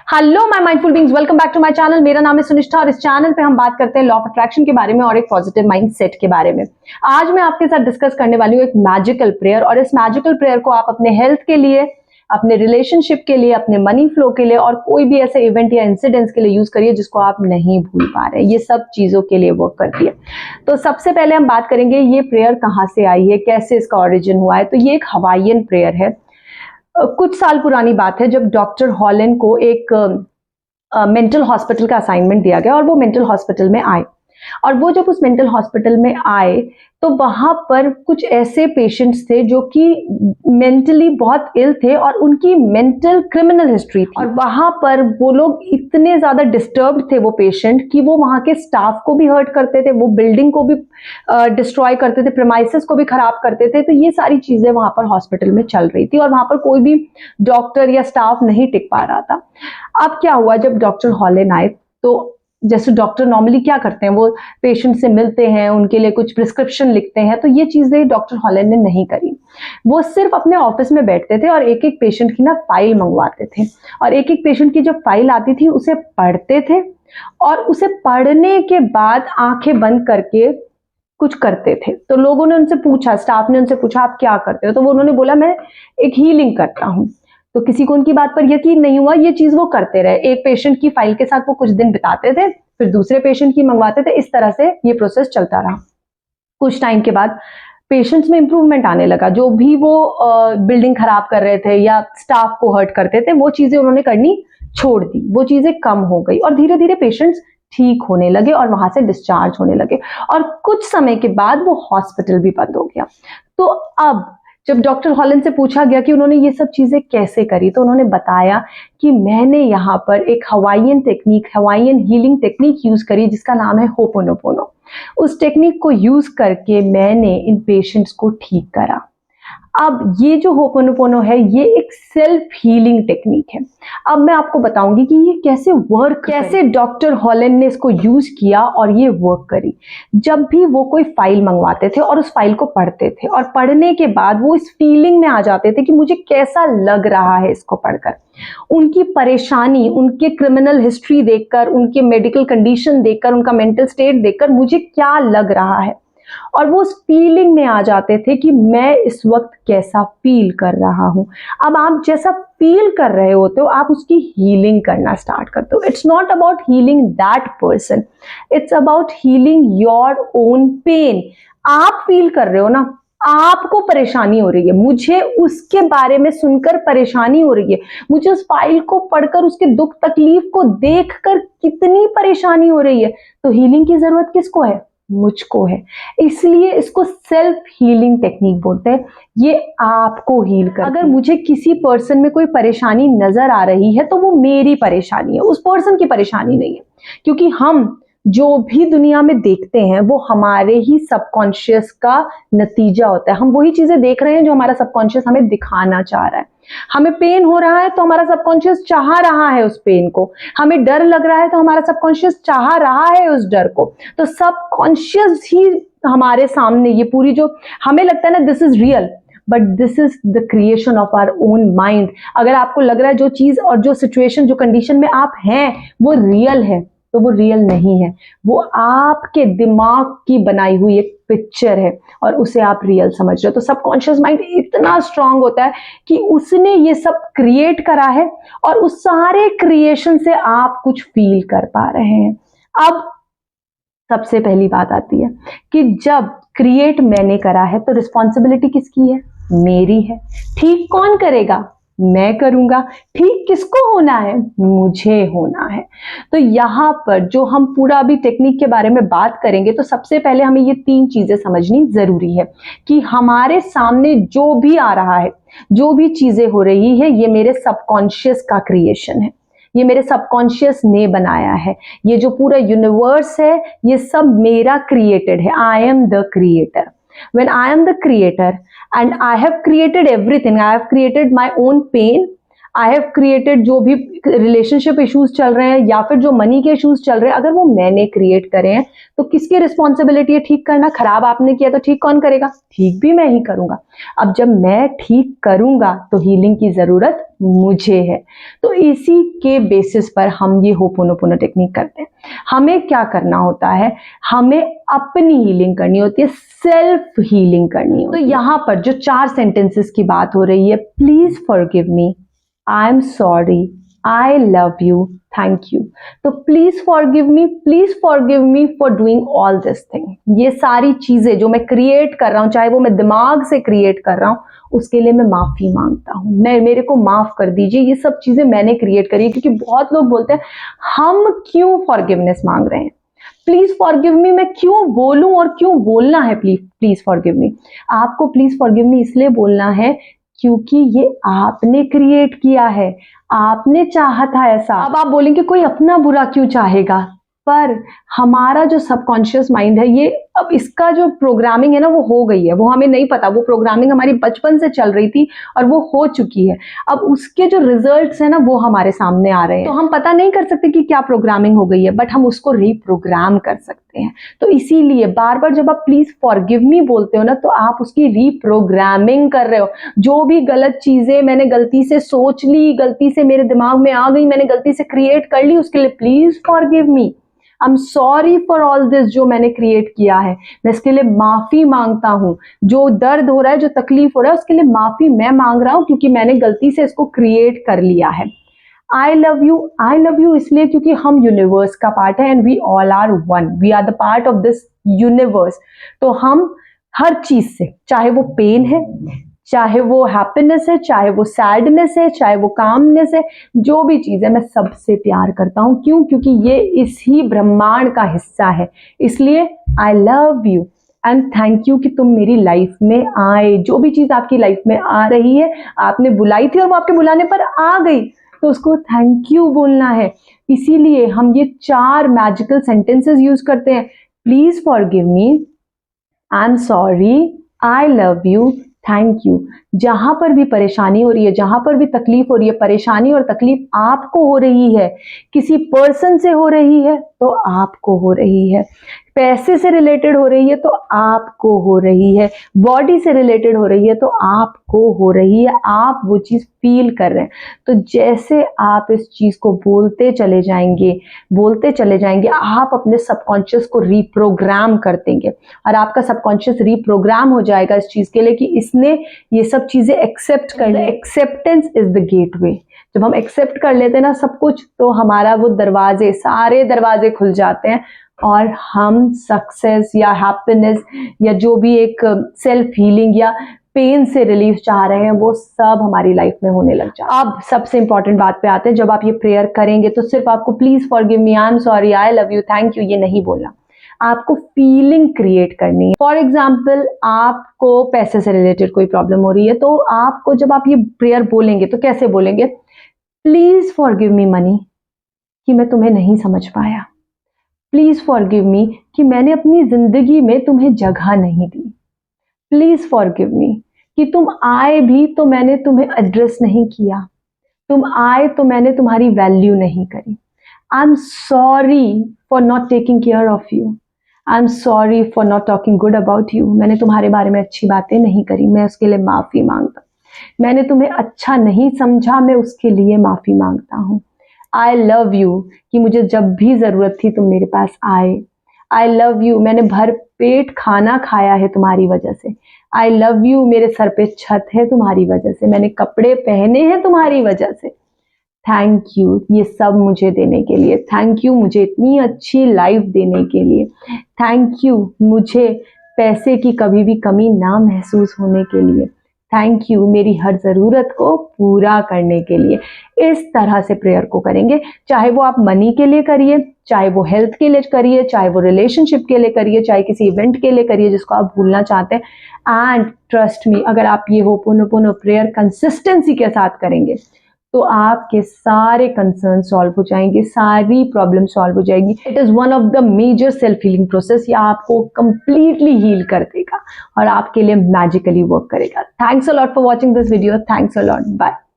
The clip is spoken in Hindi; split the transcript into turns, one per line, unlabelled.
Hello my mindful beings, welcome back to my channel. मेरा नाम है सुनिष्ठा और इस चैनल पे हम बात करते हैं लॉ ऑफ अट्रैक्शन के बारे में और एक पॉजिटिव माइंडसेट के बारे में। आज मैं आपके साथ डिस्कस करने वाली हूँ एक मैजिकल प्रेयर, और इस मैजिकल प्रेयर को आप अपने हेल्थ के लिए, अपने रिलेशनशिप के लिए, अपने मनी फ्लो के लिए और कोई भी ऐसे इवेंट या इंसिडेंट्स के लिए यूज करिए जिसको आप नहीं भूल पा रहे हैं। ये सब चीजों के लिए वर्क करती है। तो सबसे पहले हम बात करेंगे ये प्रेयर कहाँ से आई है, कैसे इसका ऑरिजिन हुआ है। तो ये एक हवाईयन प्रेयर है। कुछ साल पुरानी बात है जब डॉक्टर हॉलन को एक मेंटल हॉस्पिटल का असाइनमेंट दिया गया और वो मेंटल हॉस्पिटल में आए। और वो जब उस मेंटल हॉस्पिटल में आए तो वहां पर कुछ ऐसे पेशेंट्स थे जो कि मेंटली बहुत इल थे और उनकी मेंटल क्रिमिनल हिस्ट्री थी। और वहां पर वो लोग इतने ज्यादा डिस्टर्ब्ड थे वो पेशेंट कि वो वहां के स्टाफ को भी हर्ट करते थे, वो बिल्डिंग को भी डिस्ट्रॉय करते थे, प्रेमाइसेस को भी खराब करते थे। तो ये सारी चीजें वहां पर हॉस्पिटल में चल रही थी और वहां पर कोई भी डॉक्टर या स्टाफ नहीं टिक पा रहा था। अब क्या हुआ, जब डॉक्टर हॉलन आए तो जैसे डॉक्टर नॉर्मली क्या करते हैं, वो पेशेंट से मिलते हैं, उनके लिए कुछ प्रिस्क्रिप्शन लिखते हैं। तो ये चीजें डॉक्टर हॉलन ने नहीं करी। वो सिर्फ अपने ऑफिस में बैठते थे और एक एक पेशेंट की ना फाइल मंगवाते थे, और एक एक पेशेंट की जो फाइल आती थी उसे पढ़ते थे, और उसे पढ़ने के बाद आंखें बंद करके कुछ करते थे। तो लोगों ने उनसे पूछा, स्टाफ ने उनसे पूछा आप क्या करते हो, तो वो उन्होंने बोला मैं एक हीलिंग करता हूँ। तो किसी को उनकी बात पर यकीन नहीं हुआ, ये चीज वो करते रहे। एक पेशेंट की फाइल के साथ वो कुछ दिन बिताते थे, फिर दूसरे पेशेंट की मंगवाते थे। इस तरह से ये प्रोसेस चलता रहा। कुछ टाइम के बाद पेशेंट्स में इंप्रूवमेंट आने लगा। जो भी वो बिल्डिंग खराब कर रहे थे या स्टाफ को हर्ट करते थे, वो चीजें उन्होंने करनी छोड़ दी, वो चीजें कम हो गई और धीरे धीरे पेशेंट्स ठीक होने लगे और वहां से डिस्चार्ज होने लगे। और कुछ समय के बाद वो हॉस्पिटल भी बंद हो गया। तो अब जब डॉक्टर हॉलन से पूछा गया कि उन्होंने ये सब चीजें कैसे करी, तो उन्होंने बताया कि मैंने यहाँ पर एक Hawaiian technique, Hawaiian healing technique use करी जिसका नाम है होपोनोपोनो। उस टेक्निक को यूज करके मैंने इन पेशेंट्स को ठीक करा। अब ये जो होपोनोपोनो है ये एक सेल्फ हीलिंग टेक्निक है। अब मैं आपको बताऊंगी कि ये कैसे वर्क, कैसे डॉक्टर हॉलन ने इसको यूज किया और ये वर्क करी। जब भी वो कोई फाइल मंगवाते थे और उस फाइल को पढ़ते थे और पढ़ने के बाद वो इस फीलिंग में आ जाते थे कि मुझे कैसा लग रहा है इसको पढ़कर, उनकी परेशानी, उनके क्रिमिनल हिस्ट्री देखकर, उनके मेडिकल कंडीशन देखकर, उनका मेंटल स्टेट देखकर मुझे क्या लग रहा है, और वो उस फीलिंग में आ जाते थे कि मैं इस वक्त कैसा फील कर रहा हूं। अब आप जैसा फील कर रहे होते हो आप उसकी हीलिंग करना स्टार्ट करते हो। It's not about healing that person, it's about healing your own pain. आप फील कर रहे हो ना, आपको परेशानी हो रही है, मुझे उसके बारे में सुनकर परेशानी हो रही है, मुझे उस फाइल को पढ़कर उसके दुख तकलीफ को देखकर कितनी परेशानी हो रही है। तो हीलिंग की जरूरत किसको है? मुझको है। इसलिए इसको सेल्फ हीलिंग टेक्निक बोलते हैं। ये आपको हील कर, अगर मुझे किसी पर्सन में कोई परेशानी नजर आ रही है तो वो मेरी परेशानी है, उस पर्सन की परेशानी नहीं है। क्योंकि हम जो भी दुनिया में देखते हैं वो हमारे ही सबकॉन्शियस का नतीजा होता है। हम वही चीजें देख रहे हैं जो हमारा सबकॉन्शियस हमें दिखाना चाह रहा है। हमें पेन हो रहा है तो हमारा सबकॉन्शियस चाह रहा है उस पेन को, हमें डर लग रहा है तो हमारा सबकॉन्शियस चाह रहा है उस डर को। तो सबकॉन्शियस ही हमारे सामने ये पूरी, जो हमें लगता है ना this is real, but this is the creation of our own mind. अगर आपको लग रहा है जो चीज और जो सिचुएशन, जो कंडीशन में आप हैं वो रियल है, तो वो रियल नहीं है, वो आपके दिमाग की बनाई हुई एक पिक्चर है और उसे आप रियल समझ रहे हो। तो सबकॉन्शियस माइंड इतना स्ट्रांग होता है कि उसने ये सब क्रिएट करा है और उस सारे क्रिएशन से आप कुछ फील कर पा रहे हैं। अब सबसे पहली बात आती है कि जब क्रिएट मैंने करा है तो रिस्पॉन्सिबिलिटी किसकी है? मेरी है। ठीक कौन करेगा? मैं करूंगा। ठीक किसको होना है? मुझे होना है। तो यहां पर जो हम पूरा अभी टेक्निक के बारे में बात करेंगे तो सबसे पहले हमें ये 3 चीजें समझनी जरूरी है कि हमारे सामने जो भी आ रहा है, जो भी चीजें हो रही है, ये मेरे सबकॉन्शियस का क्रिएशन है, ये मेरे सबकॉन्शियस ने बनाया है। ये जो पूरा यूनिवर्स है ये सब मेरा क्रिएटेड है। I am the creator. When I am the creator and I have created everything, I have created my own pain, I have created, जो भी रिलेशनशिप इश्यूज चल रहे हैं या फिर जो मनी के इश्यूज चल रहे हैं, अगर वो मैंने क्रिएट करे हैं तो किसकी रिस्पॉन्सिबिलिटी है ठीक करना? खराब आपने किया तो ठीक कौन करेगा? ठीक भी मैं ही करूंगा। अब जब मैं ठीक करूंगा तो हीलिंग की जरूरत मुझे है। तो इसी के बेसिस पर हम ये होपोनोपोनो टेक्निक करते हैं। हमें क्या करना होता है? हमें अपनी हीलिंग करनी होती है, सेल्फ हीलिंग करनी होती है। तो यहाँ पर जो 4 सेंटेंसेस की बात हो रही है, please forgive me, I am sorry, I love you, thank you. तो please forgive me for doing all this thing. ये सारी चीजें जो मैं क्रिएट कर रहा हूं, चाहे वो मैं दिमाग से क्रिएट कर रहा हूं, उसके लिए मैं माफी मांगता हूं। मेरे को माफ कर दीजिए, ये सब चीजें मैंने क्रिएट करी है। क्योंकि बहुत लोग बोलते हैं हम क्यों फॉरगिवनेस मांग रहे हैं, प्लीज फॉरगिव मी मैं क्यों बोलूं और क्यों बोलना है प्लीज फॉरगिव मी? आपको प्लीज फॉरगिव मी इसलिए बोलना है क्योंकि ये आपने क्रिएट किया है, आपने चाहा था ऐसा। अब आप बोलेंगे कोई अपना बुरा क्यों चाहेगा, पर हमारा जो सबकॉन्शियस माइंड है, ये अब इसका जो प्रोग्रामिंग है ना, वो हो गई है, वो हमें नहीं पता। वो प्रोग्रामिंग हमारी बचपन से चल रही थी और वो हो चुकी है। अब उसके जो रिजल्ट्स है ना, वो हमारे सामने आ रहे हैं। तो हम पता नहीं कर सकते कि क्या प्रोग्रामिंग हो गई है, बट हम उसको रीप्रोग्राम कर सकते हैं। तो इसीलिए बार बार जब आप प्लीज फॉरगिव मी बोलते हो ना, तो आप उसकी रीप्रोग्रामिंग कर रहे हो। जो भी गलत चीजें मैंने गलती से सोच ली, गलती से मेरे दिमाग में आ गई, मैंने गलती से क्रिएट कर ली, उसके लिए please forgive me, I am sorry for all this, जो मैंने क्रिएट किया है मैं इसके लिए माफी मांगता हूं। जो दर्द हो रहा है, जो तकलीफ हो रहा है, उसके लिए माफी मैं मांग रहा हूं क्योंकि मैंने गलती से इसको क्रिएट कर लिया है। आई लव यू इसलिए क्योंकि हम यूनिवर्स का पार्ट है and we all are one, we are the part of this universe. तो हम हर चीज से, चाहे वो पेन है, चाहे वो हैप्पीनेस है, चाहे वो सैडनेस है, चाहे वो कामनेस है, जो भी चीज है, मैं सबसे प्यार करता हूं। क्यों? क्योंकि ये इसी ब्रह्मांड का हिस्सा है। इसलिए आई love you and thank you कि तुम मेरी लाइफ में आए। जो भी चीज आपकी लाइफ में आ रही है, आपने बुलाई थी और वो आपके बुलाने पर आ गई, तो उसको थैंक यू बोलना है। इसीलिए हम ये 4 मैजिकल सेंटेंसेस यूज करते हैं। Please forgive me, I am sorry, I love you, thank you. जहां पर भी परेशानी हो रही है, जहां पर भी तकलीफ हो रही है, परेशानी और तकलीफ आपको हो रही है, किसी पर्सन से हो रही है तो आपको हो रही है, पैसे से रिलेटेड हो रही है तो आपको हो रही है, बॉडी से रिलेटेड हो रही है तो आपको हो रही है, आप वो चीज फील कर रहे हैं। तो जैसे आप इस चीज को बोलते चले जाएंगे, आप अपने सबकॉन्शियस को रीप्रोग्राम कर देंगे और आपका सबकॉन्शियस रीप्रोग्राम हो जाएगा इस चीज के लिए कि इसने ये सब चीजें एक्सेप्ट कर ली। Acceptance is the gateway. जब हम एक्सेप्ट कर लेते हैं ना सब कुछ, तो हमारा वो दरवाजे, सारे दरवाजे खुल जाते हैं और हम सक्सेस या हैप्पीनेस या जो भी एक सेल्फ हीलिंग या पेन से रिलीफ चाह रहे हैं, वो सब हमारी लाइफ में होने लग जाता है। अब सबसे इंपॉर्टेंट बात पे आते हैं। जब आप ये प्रेयर करेंगे तो सिर्फ आपको please forgive me, I am sorry, I love you, thank you ये नहीं बोलना, आपको फीलिंग क्रिएट करनी है। फॉर एग्जाम्पल, आपको पैसे से रिलेटेड कोई प्रॉब्लम हो रही है, तो आपको जब आप ये प्रेयर बोलेंगे तो कैसे बोलेंगे? प्लीज फॉरगिव मी मनी कि मैं तुम्हें नहीं समझ पाया, प्लीज फॉरगिव मी कि मैंने अपनी जिंदगी में तुम्हें जगह नहीं दी, प्लीज फॉरगिव मी कि तुम आए भी तो मैंने तुम्हें एड्रेस नहीं किया, तुम आए तो मैंने तुम्हारी वैल्यू नहीं करी। आई am sorry for not taking care of you, I am sorry for not talking good about you, मैंने तुम्हारे बारे में अच्छी बातें नहीं करी, मैं उसके लिए माफी मांगता हूँ। मैंने तुम्हें अच्छा नहीं समझा, मैं उसके लिए माफी मांगता हूँ। आई लव यू कि मुझे जब भी जरूरत थी तुम मेरे पास आए। आई लव यू, मैंने भर पेट खाना खाया है तुम्हारी वजह से। आई लव यू, मेरे सर पे छत है तुम्हारी वजह से, मैंने कपड़े पहने हैं तुम्हारी वजह से। थैंक यू ये सब मुझे देने के लिए, थैंक यू मुझे इतनी अच्छी लाइफ देने के लिए, थैंक यू मुझे पैसे की कभी भी कमी ना महसूस होने के लिए, थैंक यू मेरी हर ज़रूरत को पूरा करने के लिए। इस तरह से प्रेयर को करेंगे, चाहे वो आप मनी के लिए करिए, चाहे वो हेल्थ के लिए करिए, चाहे वो रिलेशनशिप के लिए करिए, चाहे किसी इवेंट के लिए करिए जिसको आप भूलना चाहते हैं। एंड ट्रस्ट मी, अगर आप ये होपोनोपोनो प्रेयर कंसिस्टेंसी के साथ करेंगे तो आपके सारे कंसर्न सॉल्व हो जाएंगे, सारी प्रॉब्लम सॉल्व हो जाएगी। It is one of the major self healing process. ये आपको कंप्लीटली हील कर देगा और आपके लिए मैजिकली वर्क करेगा। Thanks a lot for watching this video. Thanks a lot. Bye.